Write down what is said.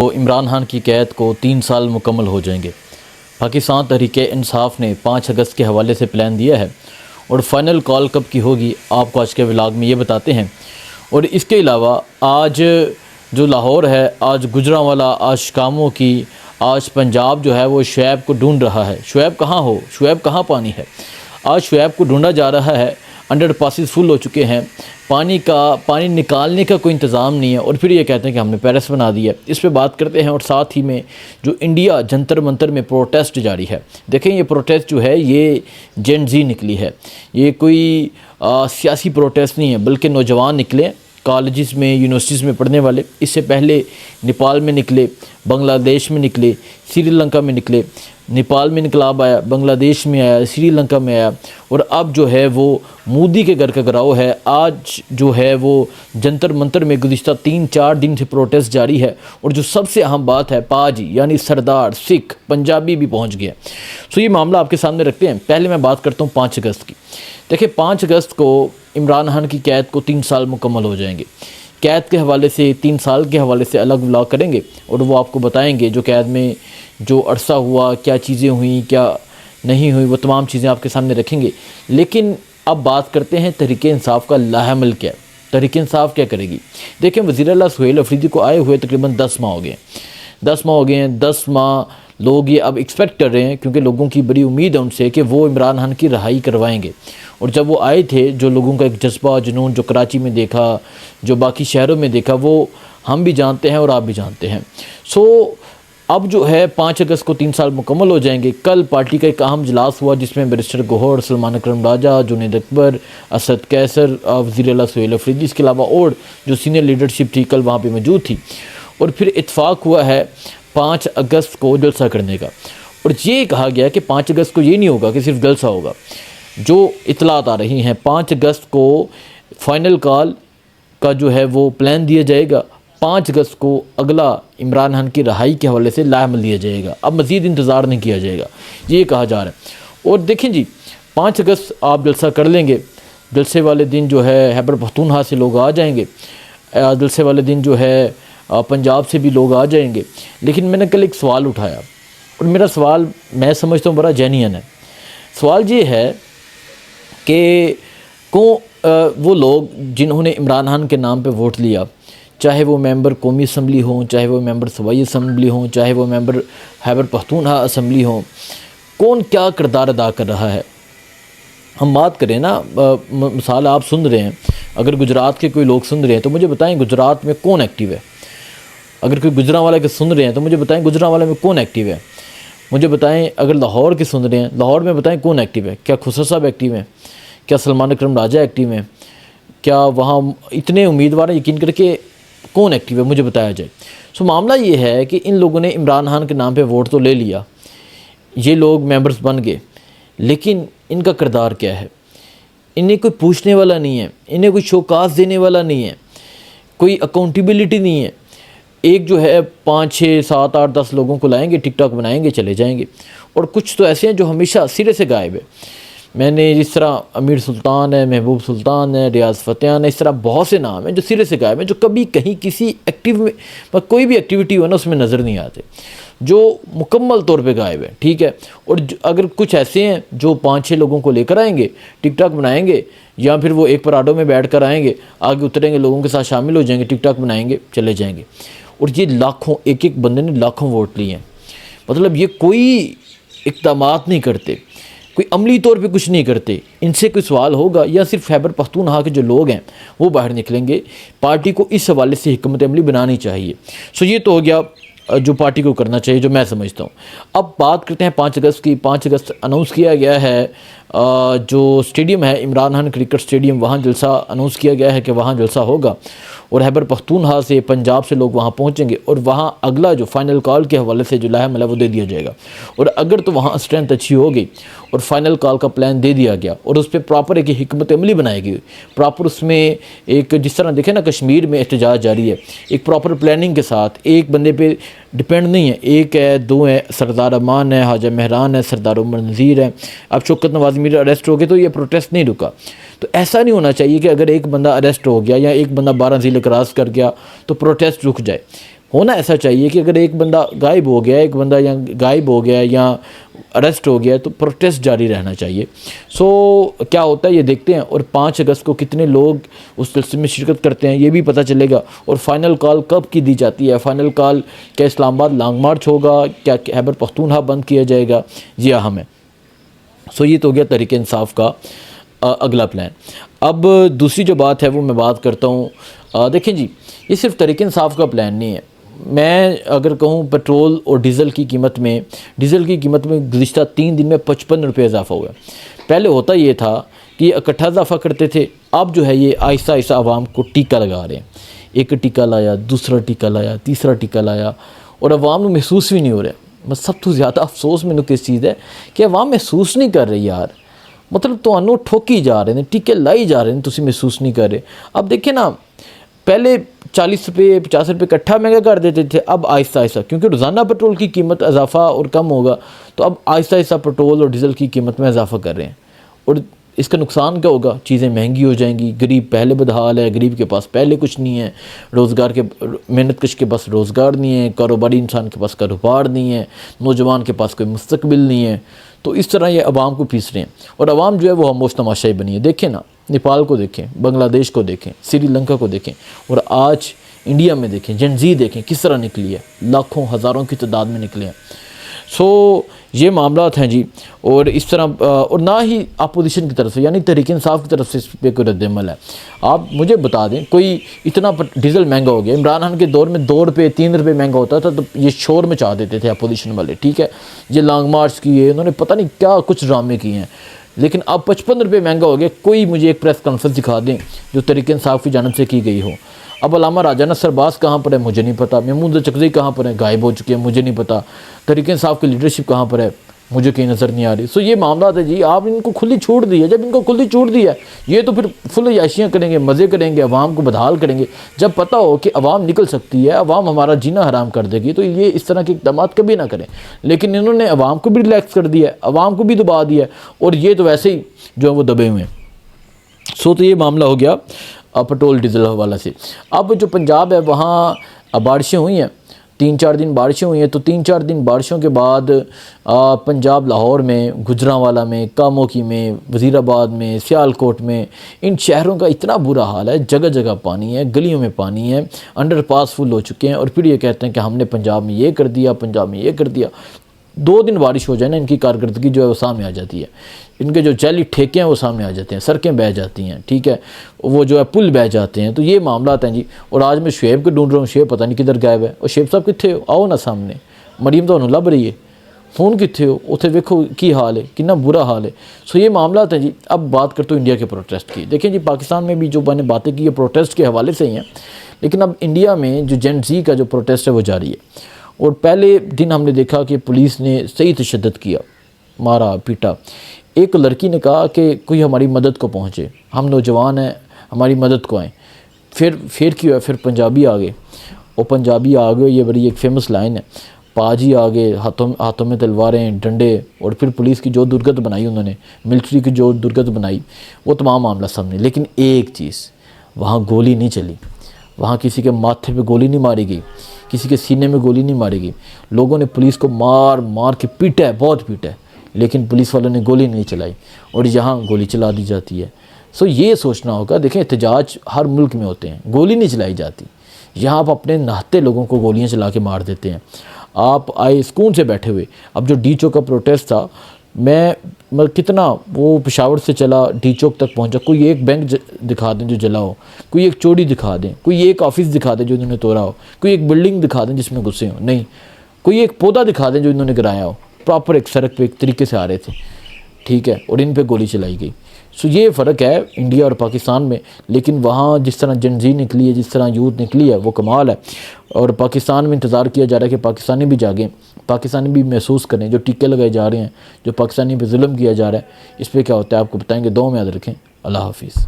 तो इमरान खान की कैद को 3 साल मुकम्मल हो जाएंगे। पाकिस्तान तहरीक-ए-इंसाफ ने 5 अगस्त के हवाले से प्लान दिया है और फाइनल कॉल कब की होगी आपको आज के व्लॉग में ये बताते हैं। और इसके अलावा आज जो लाहौर है, आज गुजरांवाला, आज शिकामों की, आज पंजाब जो है वो शुएब को ढूंढ रहा है। शुएब कहाँ हो, शुएब कहाँ पानी है। आज शुएब को ढूंढा जा रहा है। अंडर पासिस फुल हो चुके हैं, पानी निकालने का कोई इंतज़ाम नहीं है और फिर ये कहते हैं कि हमने पेरिस बना दिया। इस पे बात करते हैं। और साथ ही में जो इंडिया जंतर मंतर में प्रोटेस्ट जारी है, देखें ये प्रोटेस्ट जो है ये जेन ज़ी निकली है। ये कोई सियासी प्रोटेस्ट नहीं है बल्कि नौजवान निकले, कॉलेजेस में, यूनिवर्सिटीज़ में पढ़ने वाले। इससे पहले नेपाल में निकले, बांग्लादेश में निकले, श्रीलंका में निकले। नेपाल में इनकलाब आया, बांग्लादेश में आया, श्रीलंका में आया और अब जो है वो मोदी के घर का घराव है। आज जो है वो जंतर मंतर में गुज़िश्ता 3-4 दिन से प्रोटेस्ट जारी है। और जो सबसे अहम बात है, पाजी यानी सरदार, सिख, पंजाबी भी पहुंच गया। सो ये मामला आपके सामने रखते हैं। पहले मैं बात करता हूँ 5 अगस्त की। देखिए 5 अगस्त को इमरान खान की कैद को 3 साल मुकम्मल हो जाएंगे। कैद के हवाले से, 3 साल के हवाले से अलग व्लॉग करेंगे और वो आपको बताएंगे जो कैद में जो अरसा हुआ, क्या चीज़ें हुई, क्या नहीं हुई, वो तमाम चीज़ें आपके सामने रखेंगे। लेकिन अब बात करते हैं तहरीक-ए-इंसाफ का लाहेमल क्या है। तहरीक-ए-इंसाफ क्या करेगी। देखें वज़ीर आला सुहेल अफरीदी को आए हुए तकरीबन 10 माह हो गए। 10 माह हो गए हैं। 10 माह लोग ये अब एक्सपेक्ट कर रहे हैं, क्योंकि लोगों की बड़ी उम्मीद है उनसे कि वो इमरान खान की रहाई करवाएंगे। और जब वो आए थे, जो लोगों का एक जज्बा, जुनून जो कराची में देखा, जो बाकी शहरों में देखा, वो हम भी जानते हैं और आप भी जानते हैं। सो अब जो है 5 अगस्त को 3 साल मुकम्मल हो जाएंगे। कल पार्टी का एक अहम इजलास हुआ जिसमें बैरिस्टर गौहर, सलमान अकरम राजा, जुनैद अकबर, असद कैसर, वज़ीर आला सुहेल अफरीदी, इसके अलावा और जो सीनियर लीडरशिप थी कल वहाँ पे मौजूद थी। और फिर इत्फाक हुआ है 5 अगस्त को जलसा करने का। और ये कहा गया कि 5 अगस्त को ये नहीं होगा कि सिर्फ जलसा होगा। जो इतलात आ रही हैं 5 अगस्त को फाइनल कॉल का जो है वो प्लान दिया जाएगा। 5 अगस्त को अगला इमरान खान की रहाई के हवाले से लाएमल दिया जाएगा। अब मज़ीद इंतज़ार नहीं किया जाएगा, ये कहा जा रहा है। और देखें जी 5 अगस्त आप जलसा कर लेंगे। जलसे वाले दिन जो है खैबर पख्तूनख्वा से लोग आ जाएंगे। जलसे वाले दिन जो है पंजाब से भी लोग आ जाएंगे। लेकिन मैंने कल एक सवाल उठाया और मेरा सवाल मैं समझता हूँ बड़ा जेन्युइन है। सवाल ये है कि वो लोग जिन्होंने इमरान खान के नाम पे वोट लिया, चाहे वो मेंबर कौमी असम्बली हों, चाहे वो मेंबर सूबाई असम्बली हों, चाहे वो मेंबर खैबर पख्तूनख्वा असम्बली हों, कौन क्या किरदार अदा कर रहा है। हम बात करें ना, मिसाल आप सुन रहे हैं, अगर गुजरात के कोई लोग सुन रहे हैं तो मुझे बताएं गुजरात में कौन एक्टिव है। अगर कोई गुजरांवाला के सुन रहे हैं तो मुझे बताएं गुजरांवाला में कौन एक्टिव है। मुझे बताएं अगर लाहौर के सुन रहे हैं, लाहौर में बताएं कौन एक्टिव है। क्या खुसर साहब एक्टिव हैं, क्या सलमान अकरम राजा एक्टिव हैं, क्या वहाँ इतने उम्मीदवार हैं, यकीन करके कौन एक्टिव है मुझे बताया जाए। सो मामला ये है कि इन लोगों ने इमरान खान के नाम पे वोट तो ले लिया, ये लोग मेंबर्स बन गए, लेकिन इनका किरदार क्या है। इन्हें कोई पूछने वाला नहीं है, इन्हें कोई शोकास देने वाला नहीं है, कोई अकाउंटेबिलिटी नहीं है। एक जो है 5, 6, 7, 8, 10 लोगों को लाएंगे, टिकटॉक बनाएंगे, चले जाएंगे। और कुछ तो ऐसे हैं जो हमेशा सिरे से गायब है। मैंने जिस तरह अमीर सुल्तान है, महबूब सुल्तान है, रियाज फ़तेहान है, इस तरह बहुत से नाम हैं जो सिरे से गायब हैं, जो कभी कहीं किसी एक्टिव में कोई भी एक्टिविटी हो ना उसमें नज़र नहीं आते, जो मुकम्मल तौर पे गायब है। ठीक है। और अगर कुछ ऐसे हैं जो 5-6 लोगों को लेकर आएंगे, टिकटॉक बनाएंगे, या फिर वो एक पराडो में बैठ कर आएंगे, आगे उतरेंगे, लोगों के साथ शामिल हो जाएंगे, टिकटॉक बनाएंगे, चले जाएंगे। और ये लाखों, एक बंदे ने लाखों वोट लिए हैं। मतलब ये कोई इक़दामात नहीं करते, कोई अमली तौर पे कुछ नहीं करते। इनसे कोई सवाल होगा या सिर्फ खैबर पख्तूनख्वा के जो लोग हैं वो बाहर निकलेंगे। पार्टी को इस हवाले से हिकमत अमली बनानी चाहिए। सो ये तो हो गया जो पार्टी को करना चाहिए, जो मैं समझता हूँ। अब बात करते हैं 5 अगस्त की। 5 अगस्त अनाउंस किया गया है, जो स्टेडियम है इमरान खान क्रिकेट स्टेडियम, वहाँ जलसा अनाउंस किया गया है कि वहाँ जलसा होगा। और खैबर पख्तूनख्वा से, पंजाब से लोग वहाँ पहुँचेंगे और वहाँ अगला जो फाइनल कॉल के हवाले से जो लाहेमल है वो दे दिया जाएगा। और अगर तो वहाँ स्ट्रेंथ अच्छी होगी और फाइनल कॉल का प्लान दे दिया गया और उस पर प्रॉपर एक हिकमत अमली बनाएगी, प्रॉपर उसमें एक, जिस तरह देखें ना कश्मीर में एहतजाज जारी है, एक प्रॉपर प्लानिंग के साथ, एक बंदे पे डिपेंड नहीं है, 1 है 2 है, सरदार अमान है, हाजा महरान है, सरदार उमर नज़ीर है। अब शौकत नवाज़ मीर अरेस्ट हो गए तो ये प्रोटेस्ट नहीं रुका। तो ऐसा नहीं होना चाहिए कि अगर एक बंदा अरेस्ट हो गया या एक बंदा 12 ज़िले क्रॉस कर गया तो प्रोटेस्ट रुक जाए। होना ऐसा चाहिए कि अगर एक बंदा गायब हो गया, एक बंदा या गायब हो गया या अरेस्ट हो गया तो प्रोटेस्ट जारी रहना चाहिए। सो क्या होता है ये देखते हैं, और 5 अगस्त को कितने लोग उस सिलसिले में शिरकत करते हैं ये भी पता चलेगा। और फाइनल कॉल कब की दी जाती है, फाइनल कॉल क्या इस्लामाबाद लॉन्ग मार्च होगा, क्या खैबर पख्तूनख्वा बंद किया जाएगा, ये अहम है। सो ये तो हो गया तहरीक इंसाफ का अगला प्लान। अब दूसरी जो बात है वो मैं बात करता हूँ। देखें जी, ये सिर्फ तहरीक इंसाफ का प्लान नहीं है। मैं अगर कहूँ पेट्रोल और डीज़ल की कीमत में गुज़िश्ता 3 दिन में 55 रुपये इजाफ़ा हुआ है। पहले होता ये था कि इकट्ठा इजाफ़ा करते थे, अब जो है ये आहिस्ता आहिस्ता आवाम को टीका लगा रहे हैं। एक टीका लाया, दूसरा टीका लाया, तीसरा टीका लाया, और अवाम को महसूस भी नहीं हो रहा। बस सब तो ज़्यादा अफसोस मैंने किस चीज़ है कि अवाम महसूस नहीं कर रही यार, मतलब तो ठोकी जा रहे हैं, टीके लाई जा रहे हैं, तुम महसूस नहीं कर रहे। अब देखिए ना, पहले 40 रुपये 50 रुपये इकट्ठा महंगा कर देते थे, अब आहिस्ता आहिस्ता क्योंकि रोज़ाना पेट्रोल की कीमत इजाफा और कम होगा, तो अब आहिस्ता आहिस्ता पेट्रोल और डीज़ल की कीमत में इजाफा कर रहे हैं। और इसका नुकसान क्या होगा, चीज़ें महंगी हो जाएंगी, गरीब पहले बदहाल है, गरीब के पास पहले कुछ नहीं है, रोज़गार के मेहनत कश के पास रोज़गार नहीं है, कारोबारी इंसान के पास कारोबार नहीं है, नौजवान के पास कोई मुस्तकबिल नहीं है। तो इस तरह ये अवाम को पीस रहे हैं, और अवाम जो है वो खामोश तमाशाई बनी है। देखें ना, नेपाल को देखें, बांग्लादेश को देखें, श्रीलंका को देखें, और आज इंडिया में देखें, जेनज़ी देखें किस तरह निकली है, लाखों हज़ारों की तादाद में निकले हैं। सो ये मामलात हैं जी। और इस तरह और ना ही अपोजिशन की तरफ से यानी तहरीक इंसाफ की तरफ से इस पर कोई रद्दमल है। आप मुझे बता दें, कोई इतना डीज़ल महंगा हो गया, इमरान खान के दौर में 2 रुपये 3 रुपये महंगा होता था तो ये शोर मचा देते थे अपोजिशन वाले, ठीक है, ये लॉन्ग मार्च किए, उन्होंने पता नहीं क्या कुछ ड्रामे किए हैं। लेकिन अब 55 रुपये महंगा हो गया। कोई मुझे एक प्रेस कॉन्फ्रेंस दिखा दें जो तहरीक इंसाफ की जानिब से की गई हो। अब अल्लामा राजाना सरबाज कहाँ पर है मुझे नहीं पता, महमूद चकज़ई कहाँ पर है, गायब हो चुके हैं, मुझे नहीं पता। तहरीक इंसाफ की लीडरशिप कहाँ पर है, मुझे कहीं नज़र नहीं आ रही। सो ये मामला है जी, आप इनको खुली छूट दी है। जब इनको खुली छूट दी है, ये तो फिर फुल याशियाँ करेंगे, मज़े करेंगे, अवाम को बदहाल करेंगे। जब पता हो कि अवाम निकल सकती है, अवाम हमारा जीना हराम कर देगी, तो ये इस तरह के इक़दाम कभी ना करें। लेकिन इन्होंने अवाम को भी रिलैक्स कर दिया है, अवाम को भी दबा दिया है, और ये तो वैसे ही जो है वो दबे हुए हैं। सो तो ये मामला हो गया पेट्रोल डीजल हवाला से। अब जो पंजाब है वहाँ बारिशें हुई हैं, 3-4 दिन बारिशें हुई हैं। तो 3-4 दिन बारिशों के बाद पंजाब लाहौर में, गुजरांवाला में, कामोकी में, वज़ीराबाद में, सियालकोट में, इन शहरों का इतना बुरा हाल है, जगह जगह पानी है, गलियों में पानी है, अंडरपास फुल हो चुके हैं। और फिर ये कहते हैं कि हमने पंजाब में ये कर दिया, पंजाब में ये कर दिया। 2 दिन बारिश हो जाए ना, इनकी कारकर्दगी जो है वो सामने आ जाती है। इनके जो जैली ठेके हैं वो सामने आ जाते हैं, सड़कें बह जाती हैं, ठीक है, वो जो है पुल बह जाते हैं। तो ये मामला हैं जी। और आज मैं शुएब को ढूंढ रहा हूँ, शुएब पता नहीं किधर गायब है। और शुएब साहब कितने हो, आओ ना सामने, मरीम तो लभ रही है, फ़ोन कितने हो, उसे देखो की हाल है, कितना बुरा हाल है। सो ये मामला हैं जी। अब बात करते हो इंडिया के प्रोटेस्ट की। देखें जी, पाकिस्तान में भी जो मैंने बातें की है प्रोटेस्ट के हवाले से ही हैं, लेकिन अब इंडिया में जो जेन ज़ी का जो प्रोटेस्ट है वो जारी है। और पहले दिन हमने देखा कि पुलिस ने सही तशद्दुद किया, मारा पीटा। एक लड़की ने कहा कि कोई हमारी मदद को पहुँचे, हम नौजवान हैं, हमारी मदद को आएँ। फिर क्यों है, फिर पंजाबी आ गए, और पंजाबी आ गए, ये बड़ी एक फेमस लाइन है, पाजी आ गए, हाथों में तलवारें, डंडे। और फिर पुलिस की जो दुर्गत बनाई उन्होंने, मिलिट्री की जो दुर्गत बनाई, वो तमाम मामला सामने। लेकिन एक चीज़, वहाँ गोली नहीं चली, वहाँ किसी के माथे पे गोली नहीं मारी गई, किसी के सीने में गोली नहीं मारी गई। लोगों ने पुलिस को मार मार के पीटा है, बहुत पीटा है, लेकिन पुलिस वालों ने गोली नहीं चलाई, और यहाँ गोली चला दी जाती है। सो ये सोचना होगा। देखें, एहतजाज हर मुल्क में होते हैं, गोली नहीं चलाई जाती। यहाँ आप अपने नहाते लोगों को गोलियाँ चला के मार देते हैं। आप आए सुकून से बैठे हुए। अब जो डी चौक का प्रोटेस्ट था, मैं कितना वो पेशावर से चला, डी चौक तक पहुंचा। कोई एक बैंक दिखा दें जो जला हो, कोई एक चोरी दिखा दें, कोई एक ऑफिस दिखा दें जो इन्होंने तोड़ा हो, कोई एक बिल्डिंग दिखा दें जिसमें घुसे हो, नहीं, कोई एक पौधा दिखा दें जो इन्होंने गिराया हो। प्रॉपर एक सड़क पे एक तरीके से आ रहे थे, ठीक है, और इन पे गोली चलाई गई। सो ये फ़र्क है इंडिया और पाकिस्तान में। लेकिन वहाँ जिस तरह जनजी निकली है, जिस तरह यूथ निकली है, वो कमाल है। और पाकिस्तान में इंतज़ार किया जा रहा है कि पाकिस्तानी भी जागें, पाकिस्तानी भी महसूस करें जो टीके लगाए जा रहे हैं, जो पाकिस्तानी पे जुल्म किया जा रहा है, इस पर क्या होता है आपको बताएंगे। दुआ में याद रखें। अल्लाह हाफिज़।